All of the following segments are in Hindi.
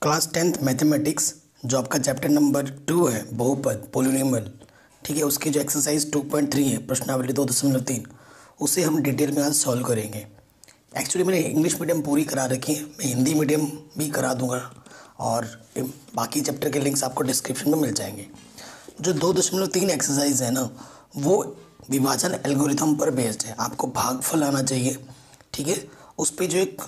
क्लास 10th मैथमेटिक्स जो आपका चैप्टर नंबर 2 है बहुपद पोलिनोमियल, ठीक है, उसकी जो एक्सरसाइज 2.3 है प्रश्नावली 2.3 उसे हम डिटेल में आज सॉल्व करेंगे। एक्चुअली मैंने इंग्लिश मीडियम पूरी करा रखी है, मैं हिंदी मीडियम भी करा दूंगा और बाकी चैप्टर के लिंक्स आपको डिस्क्रिप्शन में मिल जाएंगे। जो 2.3 एक्सरसाइज है ना, वो विभाजन एल्गोरिथम पर बेस्ड है। आपको भागफल आना चाहिए, ठीक है। उस पर जो एक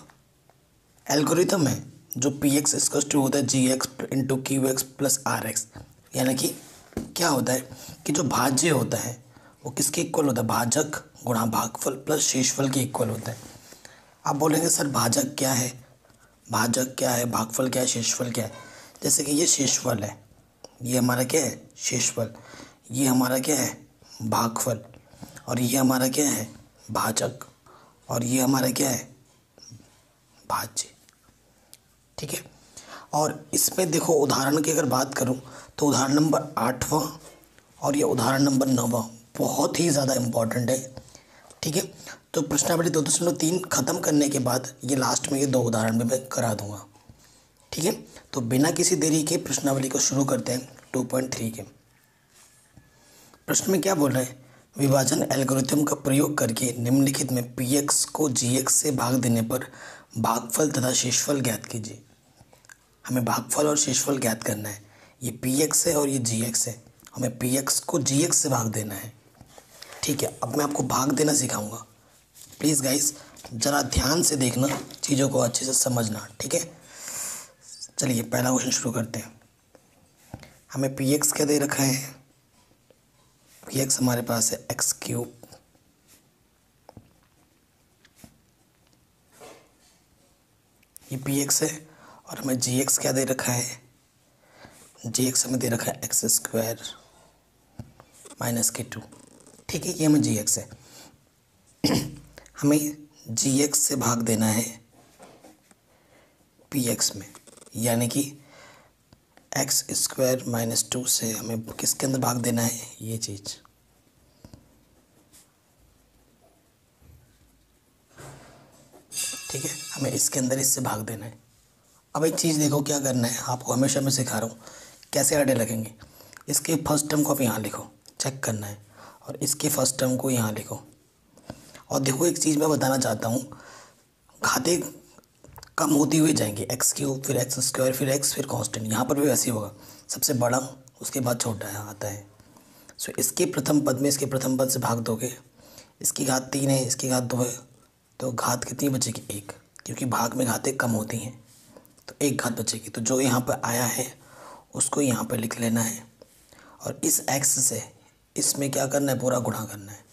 एल्गोरिथम है जो पी एक्स इसका टू होता है G X into Q X plus R X, यानी कि क्या होता है कि जो भाज्य होता है वो किसके इक्वल होता है, भाजक गुणा भागफल प्लस शेषफल के इक्वल होता है। आप बोलेंगे सर भाजक क्या है, भाजक क्या है, भागफल क्या है, शेषफल क्या है। जैसे कि ये शेषफल है, ये हमारा क्या है शेषफल, ये हमारा क्या है भागफल, और ये हमारा क्या है भाजक, और ये हमारा क्या है भाज्य, ठीक है। और इसमें देखो उदाहरण की अगर बात करूं तो उदाहरण नंबर 8वां और ये उदाहरण नंबर 9वां बहुत ही ज़्यादा इम्पॉर्टेंट है, ठीक है। तो प्रश्नावली 2.3 ख़त्म करने के बाद ये लास्ट में ये दो उदाहरण भी मैं करा दूंगा, ठीक है। तो बिना किसी देरी के प्रश्नावली को शुरू करते हैं 2.3 के। प्रश्न में क्या बोल रहे हैं, विभाजन एल्गोरिथम का प्रयोग करके निम्नलिखित में पी एक्स को जी एक्स से भाग देने पर भागफल तथा शेषफल ज्ञात कीजिए। हमें भागफल और शेषफल ज्ञात करना है। ये पी एक्स है और ये जी एक्स है, हमें पी एक्स को जी एक्स से भाग देना है, ठीक है। अब मैं आपको भाग देना सिखाऊंगा, प्लीज़ गाइस ज़रा ध्यान से देखना, चीज़ों को अच्छे से समझना, ठीक है। चलिए पहला क्वेश्चन शुरू करते हैं। हमें पी एक्स क्या दे रखा है, पी एक्स हमारे पास है एक्स क्यूब, ये पी एक्स है, और हमें जी एक्स क्या दे रखा है, जी एक्स हमें दे रखा है एक्स स्क्वायर माइनस के 2, ठीक है। ये हमें जी एक्स है, हमें जी एक्स से भाग देना है पी एक्स में, यानी कि एक्स स्क्वायर माइनस 2 से हमें किसके अंदर भाग देना है, ये चीज़, ठीक है। हमें इसके अंदर इससे भाग देना है। अब एक चीज़ देखो क्या करना है, आपको हमेशा मैं सिखा रहा हूँ कैसे आड़े लगेंगे। इसके फर्स्ट टर्म को आप यहाँ लिखो, चेक करना है, और इसके फर्स्ट टर्म को यहाँ लिखो। और देखो एक चीज़ मैं बताना चाहता हूँ, घाते कम होती हुई जाएंगी, एक्स क्यूब फिर एक्स स्क्वायर फिर एक्स फिर कांस्टेंट, यहाँ पर भी वैसे ही होगा, सबसे बड़ा उसके बाद छोटा है आता है। सो इसके प्रथम पद में इसके प्रथम पद से भाग दोगे, इसकी घात 3 है, इसकी घात 2 है, तो घात कितनी बचेगी 1, क्योंकि भाग में घातें कम होती हैं, तो 1 घात बचेगी। तो जो यहाँ पर आया है उसको यहाँ पर लिख लेना है, और इस एक्स से इसमें क्या करना है, पूरा गुणा करना है।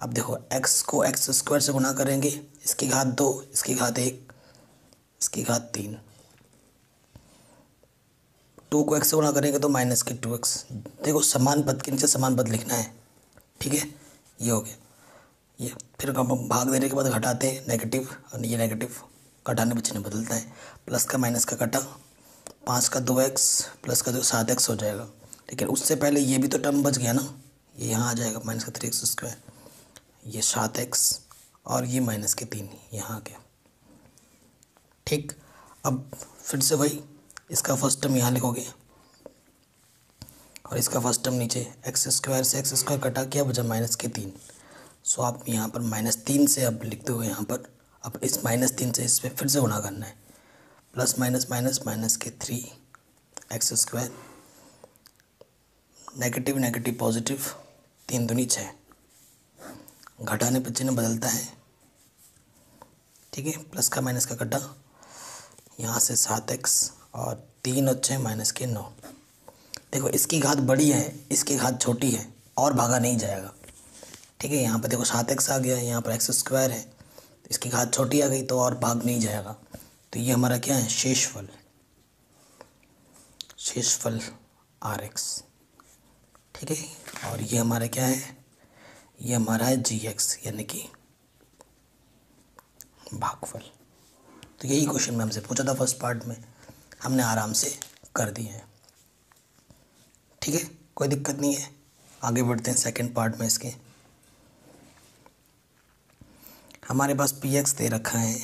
अब देखो एक्स को एक्स स्क्वायर से गुणा करेंगे, इसकी घात 2, इसकी घात 1, इसकी घात 3, 2 को एक्स से गुणा करेंगे तो माइनस के 2x। देखो समान पद के नीचे समान पद लिखना है, ठीक है। ये हो गया, ये फिर हम भाग देने के बाद घटाते हैं नेगेटिव, और ये नेगेटिव घटाने बचने बदलता है, प्लस का माइनस का कटा, 5 का 2x प्लस का 7x हो जाएगा। लेकिन उससे पहले ये भी तो टर्म बच गया ना, ये यहाँ आ जाएगा माइनस का 3x स्क्वायर, ये 7x और ये माइनस के 3 यहाँ आ गया, ठीक। अब फिर से वही, इसका फर्स्ट टर्म यहाँ लिखोगे और इसका फर्स्ट टर्म नीचे, एक्स स्क्वायर से एक्स स्क्वायर कटा, क्या बचा माइनस के 3। सो आप यहाँ पर -3 से अब लिखते हो यहाँ पर, अब इस -3 से इस पर फिर से गुणा करना है, प्लस माइनस माइनस माइनस के 3 x square, negative negative positive, 3 दूनी 6, घटाने पे चिन्ह बदलता है, ठीक है। प्लस का माइनस का कटा, यहाँ से 7x और 3 और 6 माइनस के 9। देखो इसकी घात बड़ी है, इसकी घात छोटी है, और भागा नहीं जाएगा, ठीक है। यहाँ पर देखो 7x आ गया, यहाँ पर एक्स स्क्वायर है, इसकी घात छोटी आ गई तो और भाग नहीं जाएगा। तो ये हमारा क्या है शेषफल, शेषफल आर एक्स, ठीक है। और ये हमारा क्या है, ये हमारा है जी एक्स, यानी कि भागफल। तो यही क्वेश्चन में हमसे पूछा था फर्स्ट पार्ट में, हमने आराम से कर दिए हैं, ठीक है, कोई दिक्कत नहीं है। आगे बढ़ते हैं सेकंड पार्ट में। इसके हमारे पास पी एक्स दे रखा है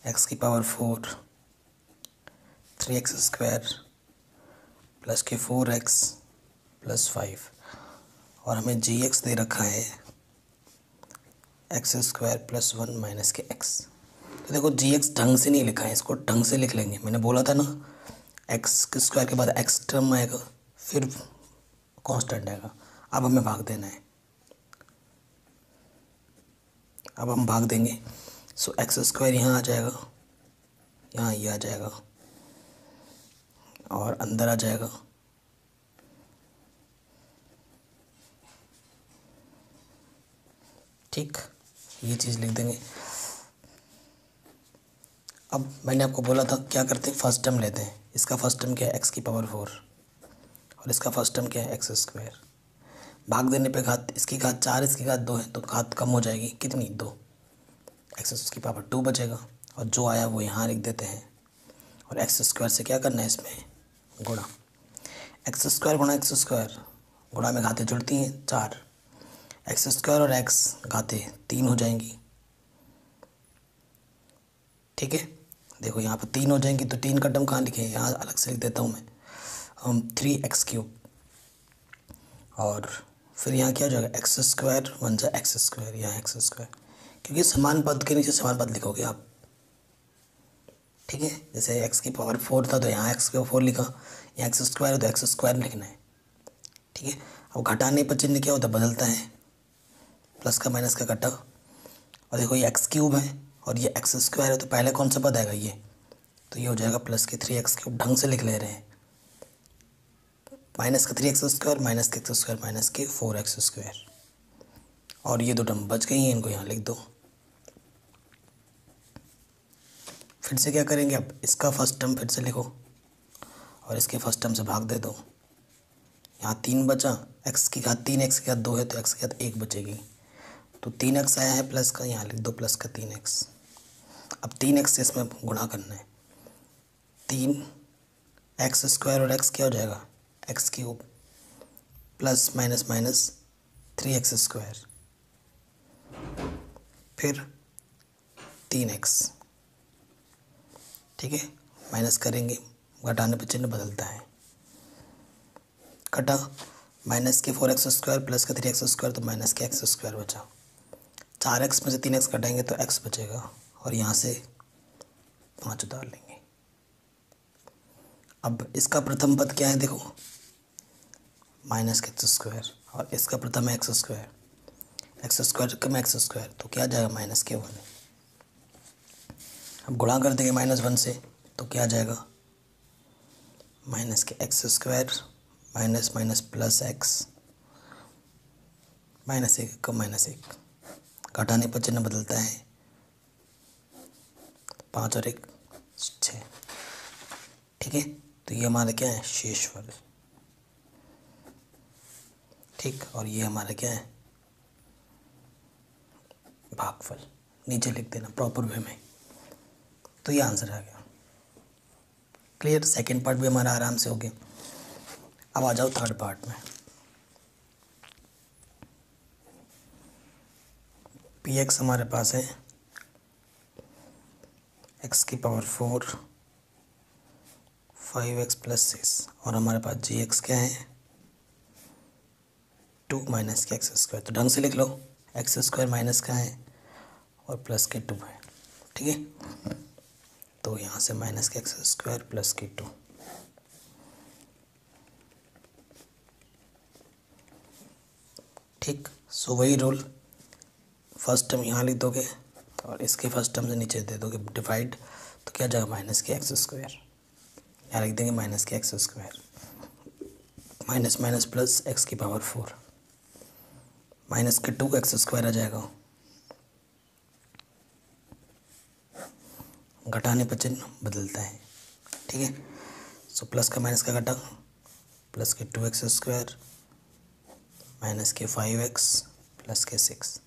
एक्स की पावर 4 3x स्क्वायर प्लस के 4x प्लस 5 और हमें gx दे रखा है एक्स स्क्वायर प्लस 1 माइनस के x। तो देखो gx ढंग से नहीं लिखा है, इसको ढंग से लिख लेंगे। मैंने बोला था ना एक्स स्क्वायर के बाद x टर्म आएगा फिर कांस्टेंट आएगा। अब हमें भाग देना है, अब हम भाग देंगे। सो एक्स स्क्वायर यहाँ आ जाएगा, यहाँ ये आ जाएगा और अंदर आ जाएगा। ठीक, ये चीज़ लिख देंगे। अब मैंने आपको बोला था क्या करते हैं, फर्स्ट टर्म लेते हैं। इसका फर्स्ट टर्म क्या है, एक्स की पावर 4 और इसका फर्स्ट टर्म क्या है, एक्स स्क्वायर। भाग देने पे घात, इसकी घात 4 इसकी घात 2 है तो घात कम हो जाएगी, कितनी 2। एक्स की पावर 2 बचेगा और जो आया वो यहाँ लिख देते हैं। और एक्स स्क्वायर से क्या करना है, इसमें गुणा। एक्स स्क्वायर गुणा एक्स स्क्वायर, गुणा में घातें जुड़ती हैं 4। एक्स स्क्वायर और एक्स घातें 3 हो जाएंगी। ठीक है, देखो यहाँ पर 3 हो जाएंगी तो 3 का टर्म कहाँ लिखे, यहाँ अलग से लिख देता हूँ मैं 3x³ और फिर यहाँ क्या हो जाएगा, एक्स स्क्वायर बन जाए एक्स स्क्वायर, यहाँ एक्स स्क्वायर, क्योंकि समान पद के नीचे समान पद लिखोगे आप। ठीक है, जैसे एक्स की पावर 4 था तो यहाँ एक्स की पावर 4 लिखा, यहाँ एक्स स्क्वायर है तो एक्स स्क्वायर लिखना है। ठीक है, अब घटाने पर चिन्ह क्या होता है, बदलता है, प्लस का माइनस का कटा। और देखो ये x³ है और ये एक्स स्क्वायर है तो पहले कौन सा पद आएगा, ये, तो ये हो जाएगा प्लस के 3x³ ढंग से लिख ले रहे हैं। माइनस का 3x स्क्वायर माइनस के एक्स स्क्वायर माइनस के 4x स्क्वायर और ये 2 टर्म बच गई हैं, इनको यहाँ लिख दो। फिर से क्या करेंगे, अब इसका फर्स्ट टर्म फिर से लिखो और इसके फर्स्ट टर्म से भाग दे दो। यहाँ 3 बचा, x की घात 3 x की घात 2 है तो x की घात 1 बचेगी, तो 3x आया है प्लस का, यहाँ लिख दो प्लस का 3x। अब 3x से इसमें गुणा करना है, 3x स्क्वायर और x क्या हो जाएगा, x³ plus minus minus 3x square फिर 3x। ठीक है, माइनस करेंगे, घटाने पर चिन्ह बदलता है, कटा माइनस के 4x स्क्वायर प्लस का 3x स्क्वायर तो माइनस के x स्क्वायर बचा। 4x में से 3x कटाएंगे तो x बचेगा और यहाँ से 5 उतार लेंगे। अब इसका प्रथम पद क्या है, देखो माइनस के एक्स स्क्वायर और इसका प्रथम है एक्स स्क्वायर, एक्स स्क्वायर कम एक्स स्क्वायर तो क्या जाएगा, माइनस के 1। अब गुणा कर देंगे -1 से तो क्या जाएगा, माइनस के x square minus minus plus x, -1 कम -1, घटाने पर चिन्ह बदलता है, 5 और 1 6। ठीक है, तो ये हमारा क्या है, शेषफल। ठीक, और ये हमारा क्या है, भागफल। नीचे लिख देना प्रॉपर वे में, तो ये आंसर आ गया। क्लियर, सेकंड पार्ट भी हमारा आराम से हो गया। अब आ जाओ थर्ड पार्ट में। px हमारे पास है x की पावर 4 5x प्लस 6 और हमारे पास gx क्या है, 2 माइनस के एक्स स्क्वायर। तो ढंग से लिख लो, एक्स स्क्वायर माइनस का है और प्लस के 2 है। ठीक है, तो यहाँ से माइनस के एक्स स्क्वायर प्लस के 2। ठीक, सो वही रूल, फर्स्ट टर्म यहाँ लिख दोगे और इसके फर्स्ट टर्म से नीचे दे दोगे डिवाइड, तो क्या जाएगा, माइनस के एक्स स्क्वायर, यहाँ लिख देंगे माइनस के x square, minus minus plus x की पावर 4, माइनस के 2 एक्स स्क्वायर आ जाएगा, घटाने पर चिन्ह बदलता है। ठीक है, सो प्लस का माइनस का घटा, प्लस के 2x स्क्वायर माइनस के 5x प्लस के 6।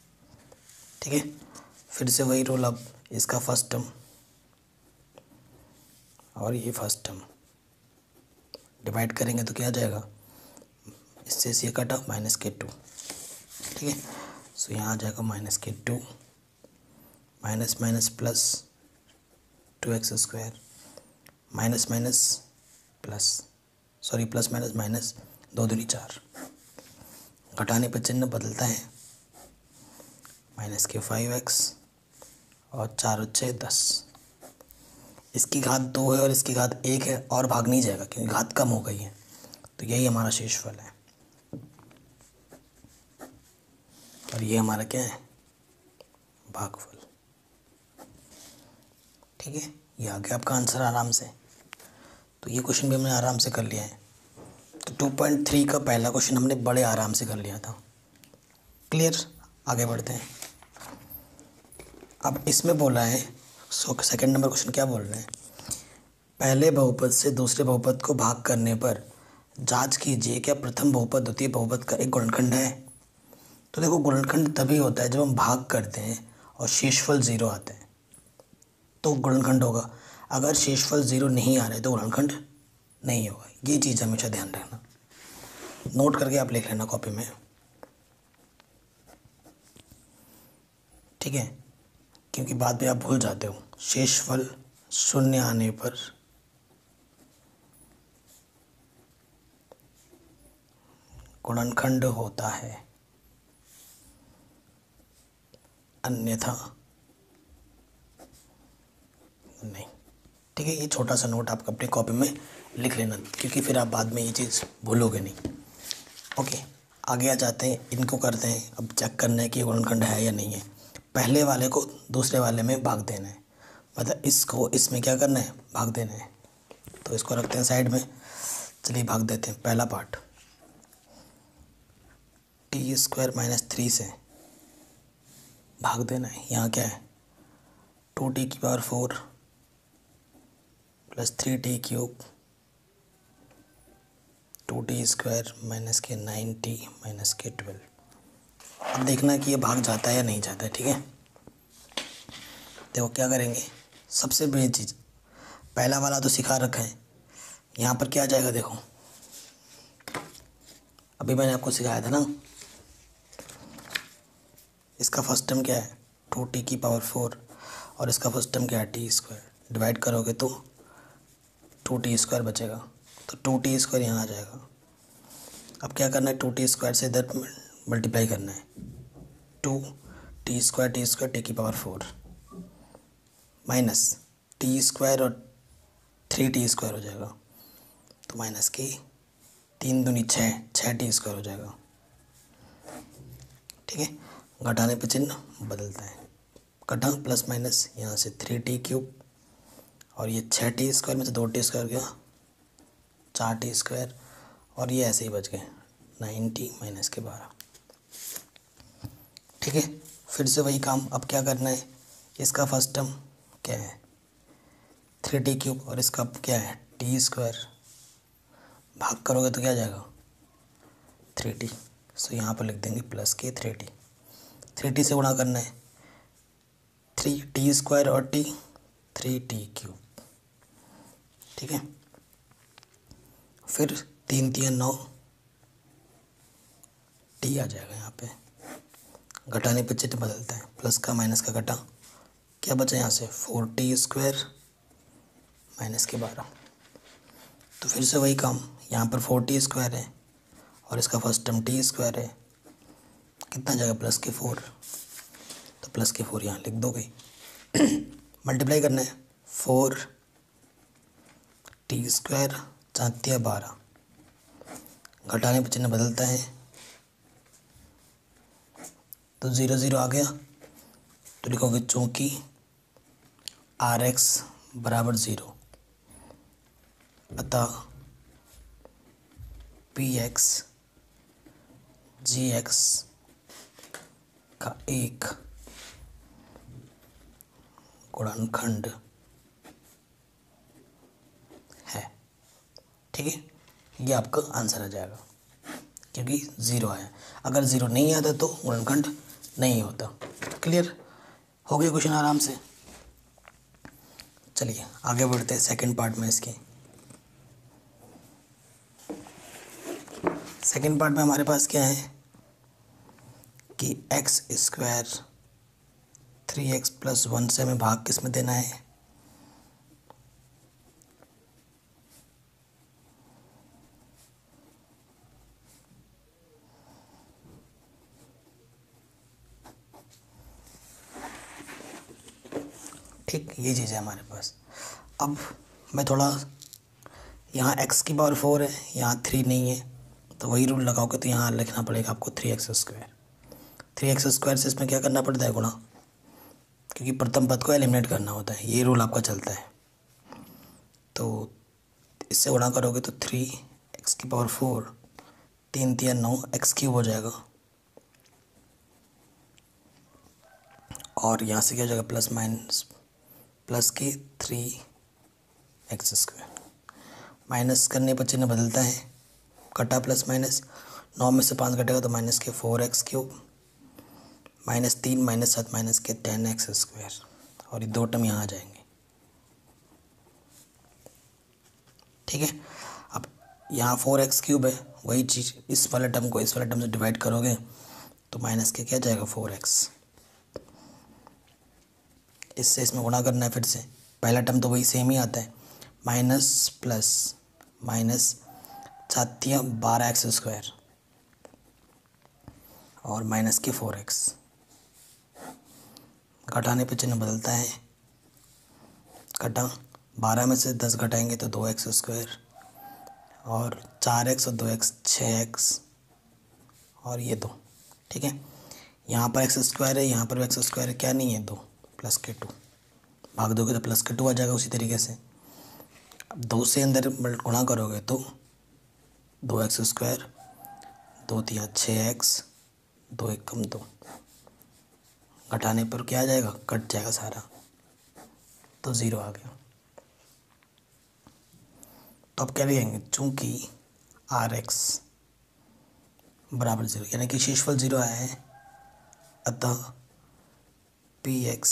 ठीक है, फिर से वही रोल, अब इसका फर्स्ट टर्म और ये फर्स्ट टर्म डिवाइड करेंगे तो क्या आ जाएगा, इससे ये कटा माइनस के 2। ठीक है, सो यहाँ आ जाएगा माइनस के 2 minus minus plus 2x² minus minus plus, sorry plus minus minus, 2 दूनी 4, घटाने पर चिन्ह बदलता है, माइनस के 5x और 4 × 10। इसकी घात 2 है और इसकी घात 1 है और भाग नहीं जाएगा क्योंकि घात कम हो गई है, तो यही हमारा शेषफल है। और ये हमारा क्या है, भागफल। ठीक है, ये आ गया आपका आंसर आराम से। तो ये क्वेश्चन भी हमने आराम से कर लिया है। तो 2.3 का पहला क्वेश्चन हमने बड़े आराम से कर लिया था। क्लियर, आगे बढ़ते हैं। अब इसमें बोला है, सेकंड नंबर क्वेश्चन क्या बोल रहे हैं, पहले बहुपद से दूसरे बहुपद को भाग करने पर जांच कीजिए क्या प्रथम बहुपद द्वितीय बहुपद का एक गुणनखंड है। तो देखो, गुणनखंड तभी होता है जब हम भाग करते हैं और शेषफल 0 आते हैं तो गुणनखंड होगा। अगर शेषफल 0 नहीं आ रहे तो गुणनखंड नहीं होगा। ये चीज़ हमेशा ध्यान रखना, नोट करके आप लिख लेना कॉपी में। ठीक है, क्योंकि बाद में आप भूल जाते हो। शेषफल 0 आने पर गुणनखंड होता है, अन्यथा नहीं। ठीक है, ये छोटा सा नोट आप अपनी कॉपी में लिख लेना क्योंकि फिर आप बाद में ये चीज़ भूलोगे नहीं। ओके, आगे आ जाते हैं, इनको करते हैं। अब चेक करना है कि गुणनखंड है या नहीं है। पहले वाले को दूसरे वाले में भाग देना है, मतलब इसको इसमें क्या करना है, भाग देना है। तो इसको रखते हैं साइड में, चलिए भाग देते हैं। पहला पार्ट t² - 3 से भाग देना है। यहाँ क्या है, 2t⁴ + 3t³ 2t² - के 9t - के 12। अब देखना है कि ये भाग जाता है या नहीं जाता है। ठीक है, देखो क्या करेंगे। सबसे बड़ी चीज़, पहला वाला तो सिखा रखा है, यहाँ पर क्या आ जाएगा देखो, अभी मैंने आपको सिखाया था ना। इसका फर्स्ट टर्म क्या है, 2t⁴ और इसका फर्स्ट टर्म क्या है, t²। डिवाइड करोगे तो 2t² बचेगा, तो 2t² यहाँ आ जाएगा। अब क्या करना है, 2t² से इधर मल्टीप्लाई करना है, 2t² t⁴ माइनस t² और 3t² हो जाएगा, तो माइनस की 3 दूनी 6, 6t² हो जाएगा। ठीक है, घटाने पे चिन्ह बदलता है, घटा प्लस माइनस, यहाँ से 3t³ और ये 6t² में से 2t² गया, 4t² और ये ऐसे ही बच गए 9t - के 12। ठीक है, फिर से वही काम। अब क्या करना है, इसका फर्स्ट टर्म क्या है, 3t³ और इसका क्या है, t²। भाग करोगे तो क्या आ जाएगा, 3t। सो यहाँ पर लिख देंगे प्लस के 3t। 3t से गुणा करना है, 3t² और t, 3t³। ठीक है, फिर 3 × 9 t आ जाएगा यहाँ पे। घटाने पे चिन्ह बदलता है, प्लस का माइनस का घटा, क्या बचा यहाँ से, 4t² - के 12। तो फिर से वही काम, यहाँ पर 4t² है और इसका फर्स्ट टर्म t² है, कितना जाएगा, प्लस के 4। तो प्लस के 4 यहाँ लिख दोगे। मल्टीप्लाई करना है, 4t² 4 × 12। घटाने पर चिन्ह बदलता है, तो 0 0 आ गया, तो लिखोगे चूँकि Rx = 0 अतः Px Gx का एक गुणनखंड है। ठीक है, ये आपका आंसर आ जाएगा क्योंकि 0 आया। अगर 0 नहीं आता तो गुणनखंड नहीं होता। क्लियर हो गया क्वेश्चन आराम से। चलिए आगे बढ़ते हैं सेकंड पार्ट में। इसके सेकंड पार्ट में हमारे पास क्या है कि x² 3x + 1 से हमें भाग किस में देना है, ठीक, ये चीज़ है हमारे पास। अब मैं थोड़ा, यहाँ x की पावर 4 है, यहाँ 3 नहीं है, तो वही रूल लगाओगे तो यहाँ लिखना पड़ेगा आपको 3x²। 3x² से इसमें क्या करना पड़ता है, गुणा, क्योंकि प्रथम पद को एलिमिनेट करना होता है, ये रूल आपका चलता है। तो इससे गुणा करोगे तो 3x⁴, 3 3 9, x³ हो जाएगा, और यहाँ से क्या हो जाएगा, प्लस माइनस प्लस के 3x²। माइनस करने पर चिन्ह बदलता है, कटा प्लस माइनस, 9 में से 5 घटेगा तो -4x³, -3 -7 -10x², और ये 2 टर्म यहाँ आ जाएंगे। ठीक है, अब यहाँ 4x³ है, वही चीज़ इस वाले टर्म को इस वाले टर्म से डिवाइड करोगे तो माइनस के क्या जाएगा, 4x। इससे इसमें गुणा करना है फिर से, पहला टर्म तो वही सेम ही आता है, माइनस प्लस माइनस 12x² और माइनस के 4x। घटाने पे चिन्ह बदलता है, घटा 12 में से 10 घटाएंगे तो 2x², और 4x और 2x 6x, और ये 2। ठीक है, यहाँ पर x² है, यहाँ पर x² है, क्या नहीं है, 2 प्लस के 2, भाग दोगे तो प्लस के 2 आ जाएगा। उसी तरीके से अब 2 से अंदर गुणा करोगे तो 2x², 2 3 6x, 2 1 2, घटाने पर क्या आ जाएगा, कट जाएगा सारा, तो 0 आ गया। तो अब क्या लिखेंगे, चूँकि Rx बराबर 0, यानी कि शेषफल 0 आया है, अतः Px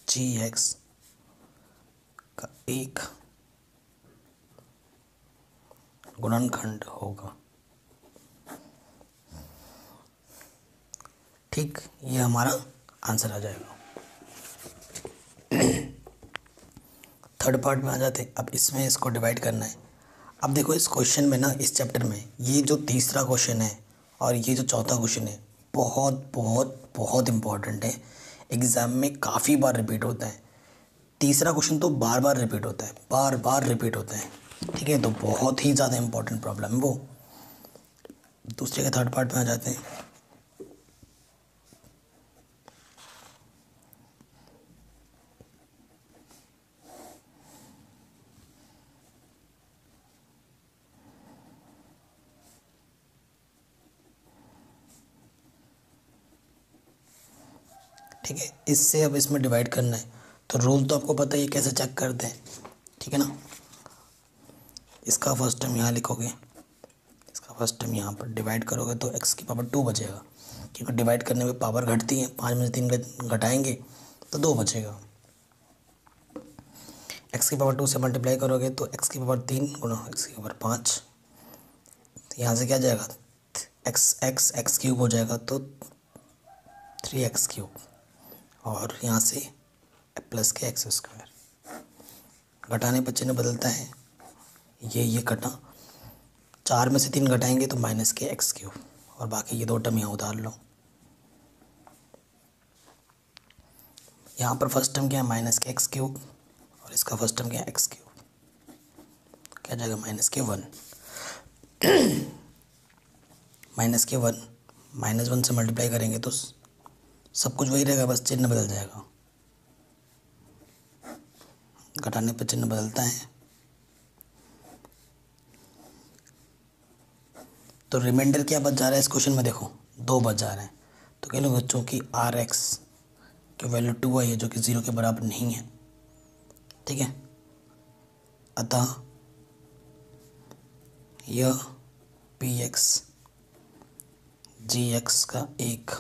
Gx का एक गुणनखंड होगा। ठीक, ये हमारा आंसर आ जाएगा। थर्ड पार्ट में आ जाते हैं। अब इसमें इसको डिवाइड करना है। अब देखो इस क्वेश्चन में ना, इस चैप्टर में ये जो तीसरा क्वेश्चन है और ये जो चौथा क्वेश्चन है, बहुत बहुत बहुत इम्पॉर्टेंट है, एग्ज़ाम में काफ़ी बार रिपीट होता है। तीसरा क्वेश्चन तो बार बार रिपीट होता है, बार बार रिपीट होता है। ठीक है, तो बहुत ही ज़्यादा इम्पॉर्टेंट प्रॉब्लम है वो। दूसरे के थर्ड पार्ट में आ जाते हैं। ठीक है, इससे अब इसमें डिवाइड करना है, तो रूल तो आपको पता है, ये कैसे चेक करते हैं। ठीक है ना, इसका फर्स्ट टर्म यहाँ लिखोगे, इसका फर्स्ट टर्म यहाँ पर डिवाइड करोगे तो x⁴ 2 बचेगा, क्योंकि डिवाइड करने में पावर घटती है, 5 में से 3 घटाएंगे तो 2 बचेगा। x⁴ 2 से मल्टीप्लाई करोगे तो x⁴ 3 गुणा x⁴ 5, तो यहाँ से क्या जाएगा, x³ हो जाएगा, तो 3x³, और यहाँ से प्लस के x²। घटाने पर चिन्ह बदलता है, ये घटा, 4 में से 3 घटाएंगे तो माइनस के x³, और बाकी ये 2 टर्म यहाँ उतार लो। यहाँ पर फर्स्ट टर्म क्या है, माइनस के x³, और इसका फर्स्ट टर्म क्या है, x³, क्या जाएगा, -1। -1 -1 से मल्टीप्लाई करेंगे तो सब कुछ वही रहेगा, बस चिन्ह बदल जाएगा। घटाने पर चिन्ह बदलता है, तो रिमाइंडर क्या बच जा रहा है इस क्वेश्चन में, देखो 2 बच जा रहे हैं। तो कह लो बच्चों की Rx की वैल्यू 2 आई है, जो कि 0 के बराबर नहीं है। ठीक है, अतः यह Px Gx का एक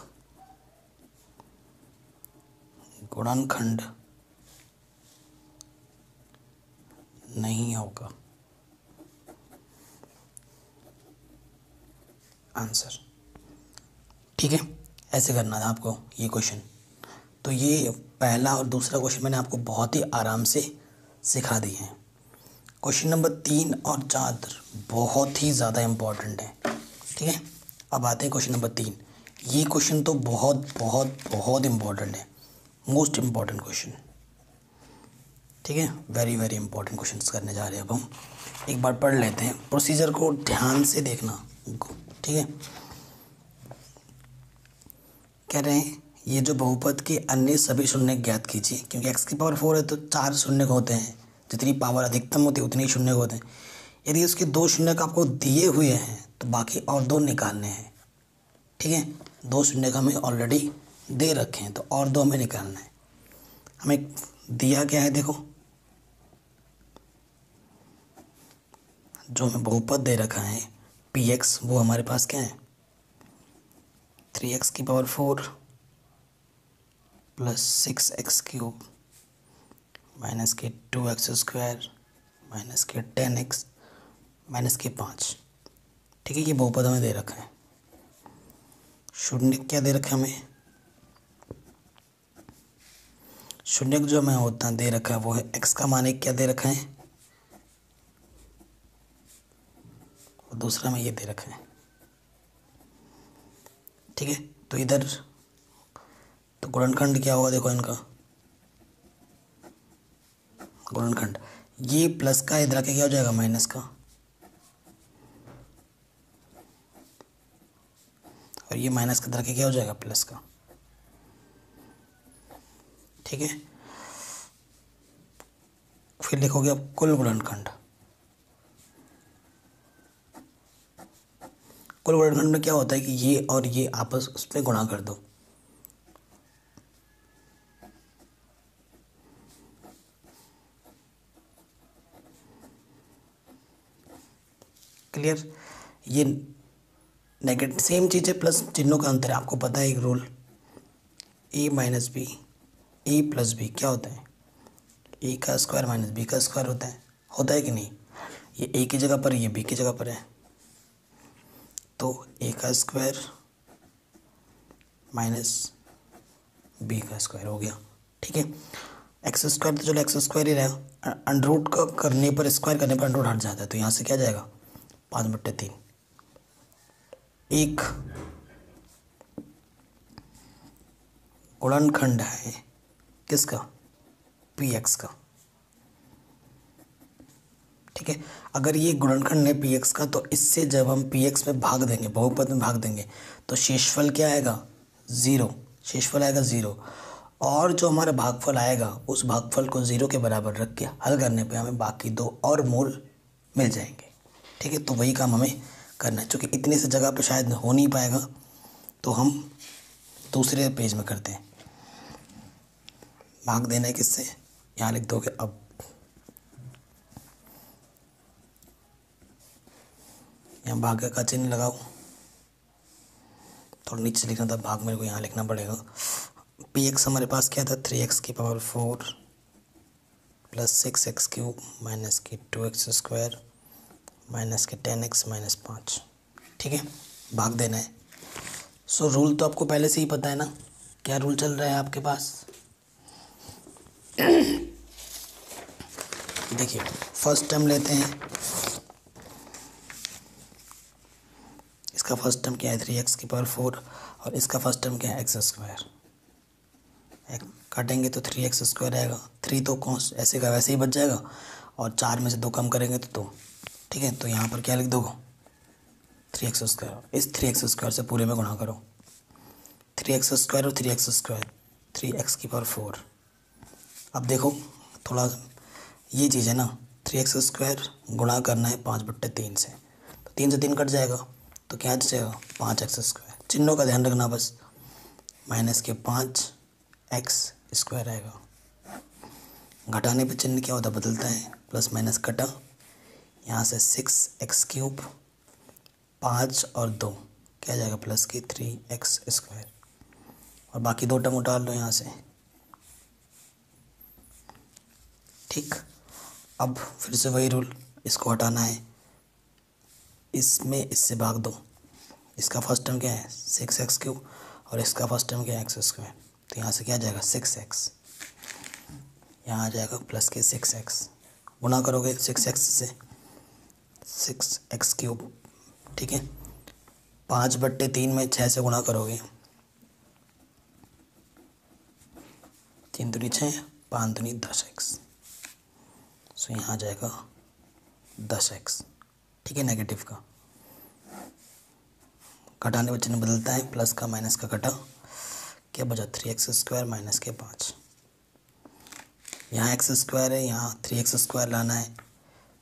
गुणनखंड नहीं होगा। आंसर। ठीक है, ऐसे करना था आपको ये क्वेश्चन। तो ये पहला और दूसरा क्वेश्चन मैंने आपको बहुत ही आराम से सिखा दिए हैं। क्वेश्चन नंबर 3 और 4 बहुत ही ज़्यादा इम्पोर्टेंट है। ठीक है, अब आते हैं क्वेश्चन नंबर 3। ये क्वेश्चन तो बहुत बहुत बहुत इम्पोर्टेंट है, मोस्ट इम्पॉर्टेंट क्वेश्चन। ठीक है, वेरी वेरी इंपॉर्टेंट क्वेश्चंस करने जा रहे हैं अब हम। एक बार पढ़ लेते हैं, प्रोसीजर को ध्यान से देखना, ठीक है। कह रहे हैं ये जो बहुपद के अन्य सभी शून्य ज्ञात कीजिए, क्योंकि x की पावर 4 है तो 4 शून्य होते हैं, जितनी पावर अधिकतम होती है उतनी शून्य होते हैं। यदि उसके 2 शून्य का आपको दिए हुए हैं तो बाकी और 2 निकालने हैं, ठीक है। 2 शून्य का हमें ऑलरेडी दे रखे हैं तो और 2 हमें निकालना है। हमें दिया क्या है, देखो जो हमें बहुपद दे रखा है px, वो हमारे पास क्या है 3x की power 4 plus 6x cube minus के 2x स्क्वायर माइनस के 10x माइनस के 5, ठीक है। ये बहुपद हमें दे रखा है। शून्य क्या दे रखा है हमें, शून्य जो हमें होता दे रखा है वो है x का मान क्या दे रखा है, और दूसरा में ये दे रखा है, ठीक है। तो इधर तो गुणनखंड क्या होगा, देखो इनका गुणनखंड, ये प्लस का इधर आके क्या हो जाएगा माइनस का, और ये माइनस का इधर आके क्या हो जाएगा प्लस का, ठीक है। फिर लिखोगे अब कुल गुणनखंड। कुल गुणनखंड में क्या होता है कि ये और ये आपस उसमें गुणा कर दो, क्लियर। ये नेगेटिव सेम चीज़ है, प्लस चिन्हों का अंतर है। आपको पता है एक रूल, ए माइनस बी, ए प्लस बी क्या होता है, ए का स्क्वायर माइनस बी का स्क्वायर होता है कि नहीं। ये ए की जगह पर, ये बी की जगह पर है, तो ए का स्क्वायर माइनस बी का स्क्वायर हो गया, ठीक है। एक्स स्क्वायर तो चलो एक्स स्क्वायर ही रहेगा, अंडर रूट का करने पर, स्क्वायर करने पर अंडर रूट हट जाता है, तो यहाँ से क्या जाएगा 5/3। एक गुणनखंड है किसका, px का, ठीक है। अगर ये गुणनखंड है px का, तो इससे जब हम px में भाग देंगे, बहुपद में भाग देंगे, तो शेषफल क्या आएगा 0, शेषफल आएगा 0। और जो हमारा भागफल आएगा उस भागफल को 0 के बराबर रख के हल करने पे हमें बाकी 2 और मूल मिल जाएंगे, ठीक है। तो वही काम हमें करना है, क्योंकि इतने से जगह पे शायद हो नहीं पाएगा, तो हम दूसरे पेज में करते हैं। भाग देना है किससे, यहाँ लिख दोगे, अब यहाँ भाग का चिन्ह लगाओ, थोड़ा नीचे लिखना था भाग, मेरे को यहाँ लिखना पड़ेगा। px हमारे पास क्या था 3x की power 4 plus 6x cube minus की 2x स्क्वायर माइनस के 10x माइनस 5, ठीक है। भाग देना है। सो रूल तो आपको पहले से ही पता है ना, क्या रूल चल रहा है आपके पास। देखिए फर्स्ट टर्म लेते हैं, इसका फर्स्ट टर्म क्या है 3x की पावर 4 और इसका फर्स्ट टर्म क्या है x स्क्वायर। काटेंगे तो 3x स्क्वायर आएगा, 3 तो कौन ऐसे का वैसे ही बच जाएगा, और 4 में से 2 कम करेंगे तो 2, ठीक है। तो यहाँ पर क्या लिख दोगे 3x स्क्वायर, इस 3x स्क्वायर से पूरे में गुणा करो, 3x स्क्वायर और 3x स्क्वायर 3x की पावर 4। अब देखो थोड़ा ये चीज़ है ना, 3x स्क्वायर गुणा करना है 5/3 से, तो 3 से 3 कट जाएगा, तो क्या बचेगा 5x स्क्वायर। चिन्हों का ध्यान रखना बस, माइनस के 5x स्क्वायर आएगा। घटाने पे चिन्ह क्या होता है बदलता है, प्लस माइनस कटा, यहाँ से 6x क्यूब 5 और 2 क्या जाएगा प्लस की 3x स्क्वायर, और बाकी 2 टर्म उतार लो यहाँ से, ठीक। अब फिर से वही रूल, इसको हटाना है, इसमें इससे भाग दो, इसका फर्स्ट टर्म क्या है 6x क्यूब और इसका फर्स्ट टर्म क्या है x स्क्वायर, तो यहाँ से क्या आ जाएगा 6x, यहाँ आ जाएगा प्लस के 6x, गुणा करोगे 6x से 6x क्यूब, ठीक है। 5/3 में 6 से गुणा करोगे, 3 दूनी 6 5 दूनी 10x, सो यहाँ आ जाएगा 10x, ठीक है, नेगेटिव का। घटाने में चिन्ह बदलता है, प्लस का माइनस का कटा, क्या बचा 3x² माइनस के 5। यहाँ x² है, यहाँ 3x² लाना है,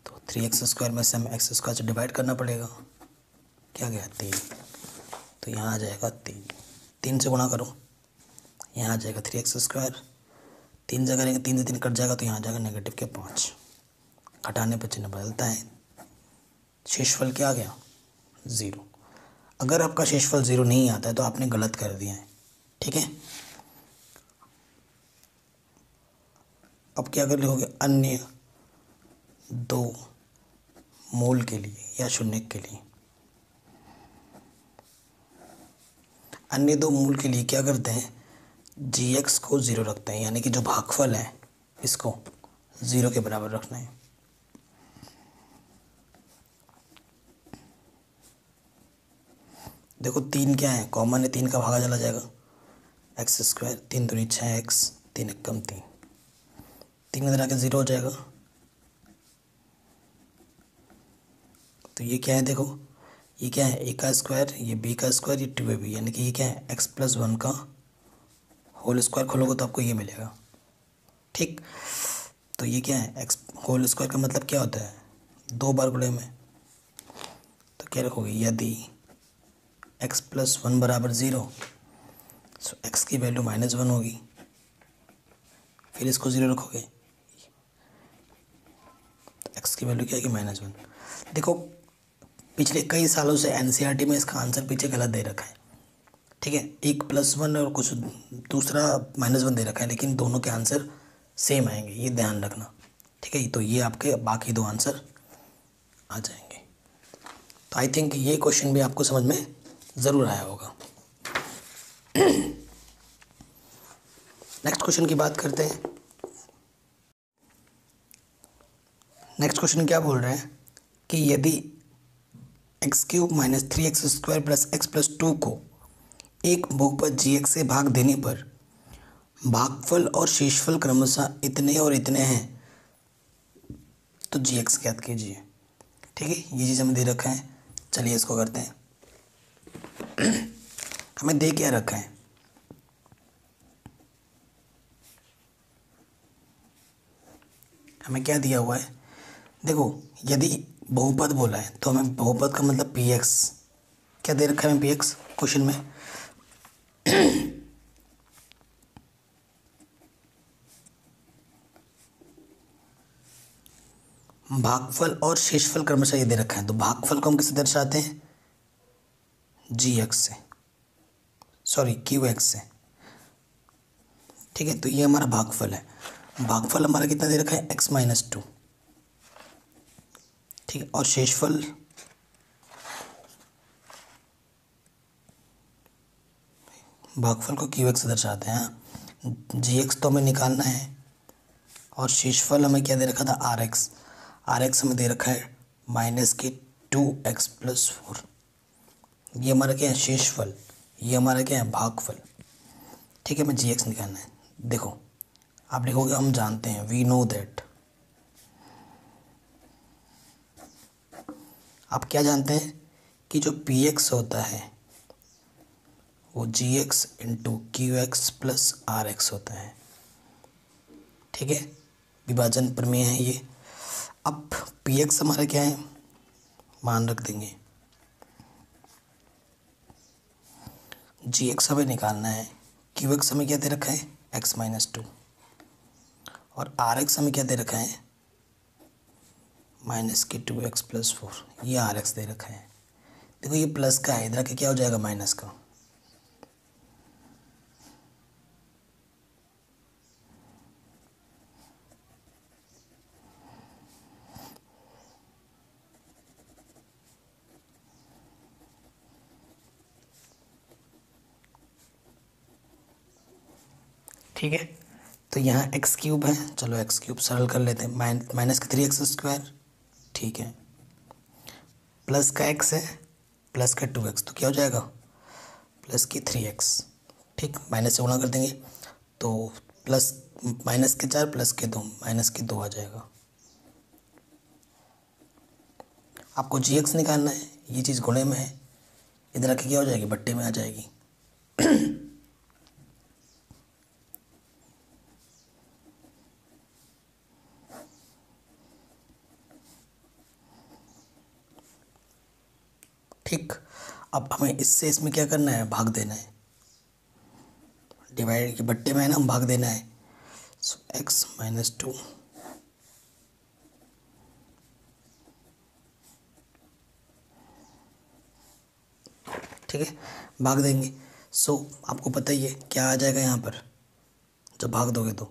तो 3x² में से हमें x² से डिवाइड करना पड़ेगा, क्या गया 3, तो यहाँ आ जाएगा 3 से गुणा करो, यहाँ आ जाएगा 3x², 3 से करेंगे 3 से 3 कट जाएगा, तो यहाँ आ जाएगा नेगेटिव के 5। घटाने पर चिन्ह बदलता है, शेषफल क्या आ गया 0। अगर आपका शेषफल 0 नहीं आता है तो आपने गलत कर दिया है, ठीक है। अब क्या कर लिखोगे, अन्य 2 मूल के लिए या शून्य के लिए। अन्य 2 मूल के लिए क्या करते हैं, gx को 0 रखते हैं, यानी कि जो भागफल है इसको 0 के बराबर रखना है। देखो 3 क्या है, कॉमन है, 3 का भागा चला जाएगा, x², 3 दूनी 6x, 3 एक कम 3, 3 इधर आके 0 हो जाएगा। तो ये क्या है, देखो ये क्या है, a का स्क्वायर, ये b का स्क्वायर, ये 2ab, यानी कि ये क्या है x+1 का होल स्क्वायर खोलोगे तो आपको ये मिलेगा, ठीक। तो ये क्या है, x होल स्क्वायर का मतलब क्या होता है, 2 बार गुणे में। तो क्या रखोगे, यदि x+1 बराबर 0, सो x की वैल्यू -1 होगी, फिर इसको 0 रखोगे तो x की वैल्यू क्या है कि -1। देखो पिछले कई सालों से एनसीईआरटी में इसका आंसर पीछे गलत दे रखा है, ठीक है, एक +1 और कुछ दूसरा -1 दे रखा है, लेकिन दोनों के आंसर सेम आएंगे, ये ध्यान रखना, ठीक है। तो ये आपके बाकी 2 आंसर आ जाएंगे। तो आई थिंक ये क्वेश्चन भी आपको समझ में ज़रूर आया होगा। नेक्स्ट क्वेश्चन की बात करते हैं। नेक्स्ट क्वेश्चन क्या बोल रहे हैं कि यदि x³ - 3x² + x+2 को एक बहुपद gx से भाग देने पर भागफल और शेषफल क्रमशः इतने और इतने हैं, तो gx ज्ञात कीजिए, ठीक है। ये चीज़ हमें दे रखा है, चलिए इसको करते हैं। हमें दे क्या रखा है, हमें क्या दिया हुआ है, देखो यदि बहुपद बोला है तो हमें बहुपद का मतलब px, क्या दे रखा है हमें px क्वेश्चन में, भागफल और शेषफल क्रमशः ये दे रखा है। तो भागफल को हम किससे दर्शाते हैं, gx से, सॉरी qx से, ठीक है। तो ये हमारा भागफल है, भागफल हमारा कितना दे रखा है x-2, ठीक है। और शेषफल भागफल को qx से दर्शाते हैं, gx तो हमें निकालना है, और शेषफल हमें क्या दे रखा था rx हमें दे रखा है -2x+4। ये हमारा क्या है शेषफल, ये हमारा क्या है भागफल, ठीक है। हमें gx निकालना है। देखो आप लिखोगे हम जानते हैं, वी नो दैट, आप क्या जानते हैं कि जो px होता है वो gx × qx + rx होता है, ठीक है। विभाजन प्रमेय है ये। अब px हमारा क्या है, मान रख देंगे, gx हमें निकालना है, qx हमें क्या दे रखा है x-2, और rx हमें क्या दे रखा है -2x+4, ये rx दे रखा है। देखो ये प्लस का है, इधर के क्या हो जाएगा माइनस का, ठीक है। तो यहाँ x³ है, चलो x³ सरल कर लेते हैं, माइनस का 3x², ठीक है, प्लस का x है, प्लस का 2x, तो क्या हो जाएगा प्लस की 3x, ठीक। माइनस से गुणा कर देंगे तो प्लस -4 + 2 -2 आ जाएगा, आपको GX निकालना है, ये चीज़ गुणे में है, इधर आके क्या हो जाएगी, बट्टे में आ जाएगी। ठीक, अब हमें इससे इसमें क्या करना है, भाग देना है। डिवाइड के बट्टे में है ना, हम भाग देना है। सो x - 2 ठीक है, भाग देंगे। सो आपको पता ही है क्या आ जाएगा यहाँ पर, जब भाग दोगे तो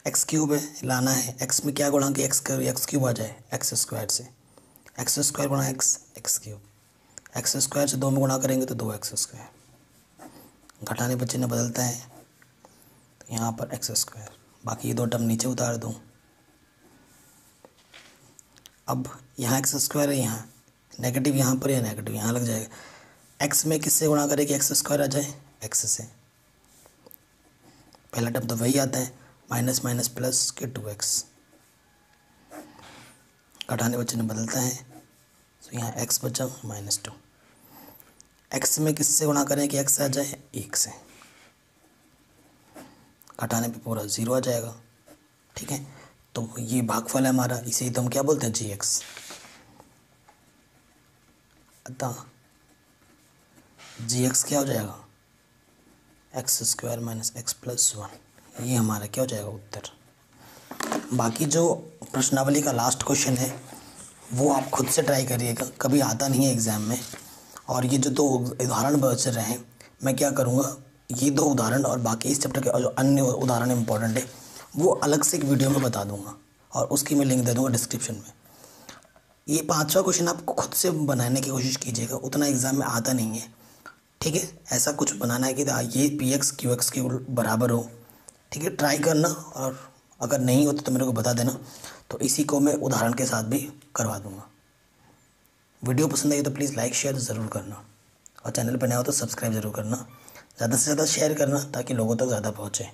x³ है, लाना है। x में क्या गुणा कि x³ आ जाए x² से, x² गुणा x³ x² से 2 में गुणा करेंगे तो 2x²। घटाने पर चिन्ह बदलता है तो यहाँ पर x², बाकी ये 2 टर्म नीचे उतार दूँ। अब यहाँ x² है, यहाँ नेगेटिव, यहाँ पर या नेगेटिव यहाँ लग जाएगा। x में किससे गुणा करें कि x² आ जाए, x से। पहला टर्म तो वही आता है, माइनस माइनस प्लस के 2x। घटाने पर चिन्ह बदलता है तो यहाँ x बचा -2। x में किससे गुणा करें कि x आ जाए, 1 से। घटाने पे पूरा 0 आ जाएगा। ठीक है, तो ये भागफल है हमारा, इसे ही तो हम क्या बोलते हैं, GX। अतः GX क्या हो जाएगा, x² - x + 1। ये हमारा क्या हो जाएगा, उत्तर। बाकी जो प्रश्नावली का लास्ट क्वेश्चन है वो आप खुद से ट्राई करिएगा, कभी आता नहीं है एग्ज़ाम में। और ये जो 2 उदाहरण बच रहे हैं, मैं क्या करूँगा, ये 2 उदाहरण और बाकी इस चैप्टर के जो अन्य उदाहरण इंपॉर्टेंट है वो अलग से एक वीडियो में बता दूंगा, और उसकी मैं लिंक दे दूंगा डिस्क्रिप्शन में। ये 5वां क्वेश्चन आपको खुद से बनाने की कोशिश कीजिएगा, उतना एग्ज़ाम में आता नहीं है। ठीक है, ऐसा कुछ बनाना है कि ये PX QX के बराबर हो। ठीक है, ट्राई करना, और अगर नहीं होता तो मेरे को बता देना, तो इसी को मैं उदाहरण के साथ भी करवा दूंगा। वीडियो पसंद आई तो प्लीज़ लाइक शेयर ज़रूर करना, और चैनल पर नया हो तो सब्सक्राइब ज़रूर करना। ज़्यादा से ज़्यादा शेयर करना ताकि लोगों तक ज़्यादा पहुँचे।